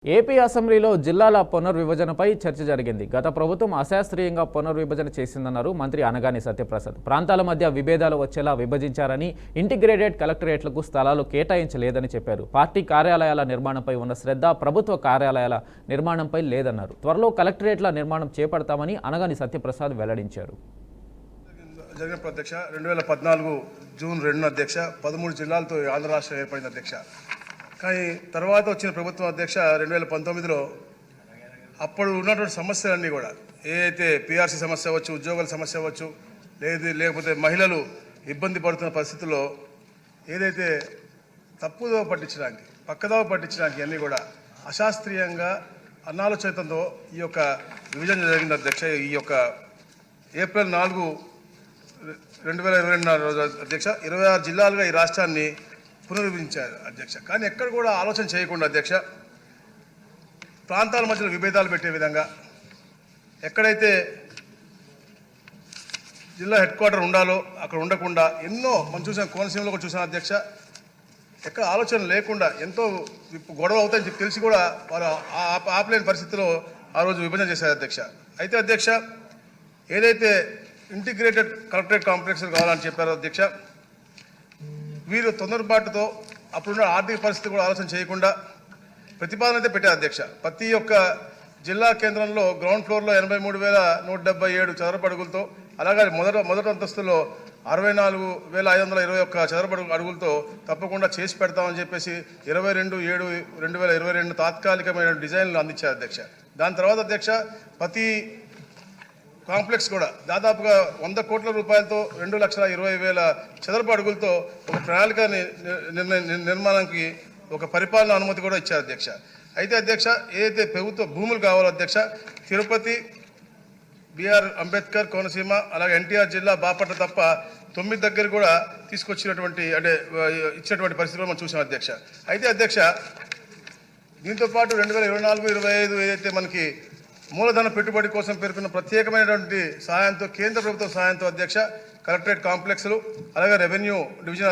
AP అసెంబ్లీలో జిల్లాల పునర్విభజనపై చర్చ జరిగింది. గత ప్రభుత్వం అశాస్త్రీయంగా పునర్విభజన చేసిందన్నారు మంత్రి అనగాని సత్యప్రసాద్. ప్రాంతాల మధ్య విభేదాలు వచ్చేలా విభజించారని, ఇంటిగ్రేటెడ్ కలెక్టరేట్లకు స్థలాలు కేటాయించలేదని చెప్పారు. పార్టీ కార్యాలయాల నిర్మాణంపై ఉన్న శ్రద్ధ ప్రభుత్వ కార్యాలయాల నిర్మాణంపై లేదన్నారు. త్వరలో కలెక్టరేట్ల నిర్మాణం చేపడతామని అనగాని సత్యప్రసాద్ వెల్లడించారు. జరిగిన అధ్యక్ష 2014 జూన్ 2 అధ్యక్ష 13 జిల్లాలతో ఆంధ్ర రాష్ట్రం ఏర్పడింది అధ్యక్ష. కానీ తర్వాత వచ్చిన ప్రభుత్వం అధ్యక్ష 2019లో అప్పుడు ఉన్నటువంటి సమస్యలన్నీ కూడా ఏదైతే పిఆర్సీ సమస్య అవ్వచ్చు, ఉద్యోగుల సమస్య అవ్వచ్చు, లేకపోతే మహిళలు ఇబ్బంది పడుతున్న పరిస్థితుల్లో ఏదైతే తప్పుదో పట్టించడానికి, పక్కదోవ పట్టించడానికి అన్నీ కూడా అశాస్త్రీయంగా అనాలోచితంతో ఈ యొక్క విభజన జరిగింది అధ్యక్ష. ఈ యొక్క ఏప్రిల్ 4, 2022 రోజు అధ్యక్ష 26 జిల్లాలుగా ఈ రాష్ట్రాన్ని పునర్విభజించారు అధ్యక్ష. కానీ ఎక్కడ కూడా ఆలోచన చేయకుండా అధ్యక్ష ప్రాంతాల మధ్యలో విభేదాలు పెట్టే విధంగా, ఎక్కడైతే జిల్లా హెడ్ క్వార్టర్ ఉండాలో అక్కడ ఉండకుండా ఎన్నో మనం చూసాం, కోనసీమలో కూడా చూసాం అధ్యక్ష. ఎక్కడ ఆలోచన లేకుండా ఎంతో గొడవ అవుతాయని చెప్పి తెలిసి కూడా వారు ఆపలేని పరిస్థితిలో ఆ రోజు విభజన చేశారు అధ్యక్ష. అయితే అధ్యక్ష ఏదైతే ఇంటిగ్రేటెడ్ కలెక్టరేట్ కాంప్లెక్స్ కావాలని చెప్పారో అధ్యక్ష, వీరు తొందరపాటుతో అప్పుడున్న ఆర్థిక పరిస్థితి కూడా ఆలోచన చేయకుండా ప్రతిపాదన అయితే పెట్టారు అధ్యక్ష. ప్రతి ఒక్క జిల్లా కేంద్రంలో గ్రౌండ్ ఫ్లోర్లో 83,177 చదరపు అడుగులతో, అలాగే మొదటి అంతస్తులో 64,521 చదరపు అడుగులతో తప్పకుండా చేసి పెడతామని చెప్పేసి 22/7/2022 తాత్కాలికమైన డిజైన్లు అందించారు అధ్యక్ష. దాని తర్వాత అధ్యక్ష ప్రతి కాంప్లెక్స్ కూడా దాదాపుగా 100 కోట్ల రూపాయలతో 2,20,000 చదరపు అడుగులతో ఒక ప్రణాళిక నిర్మాణానికి ఒక పరిపాలన అనుమతి కూడా ఇచ్చారు అధ్యక్ష. అయితే అధ్యక్ష ఏదైతే ప్రభుత్వ భూములు కావాలో అధ్యక్ష తిరుపతి, బిఆర్ అంబేద్కర్ కోనసీమ, అలాగే ఎన్టీఆర్ జిల్లా బాపట్ల తప్ప 9 దగ్గర కూడా తీసుకొచ్చినటువంటి ఇచ్చినటువంటి పరిస్థితులు మనం చూసాం అధ్యక్ష. అయితే అధ్యక్ష దీంతోపాటు 2024-25 ఏదైతే మనకి మూలధన పెట్టుబడి కోసం పేర్కొన్న ప్రత్యేకమైనటువంటి సహాయంతో, కేంద్ర ప్రభుత్వ సహాయంతో అధ్యక్ష కలెక్టరేట్ కాంప్లెక్స్లు, అలాగే రెవెన్యూ డివిజన్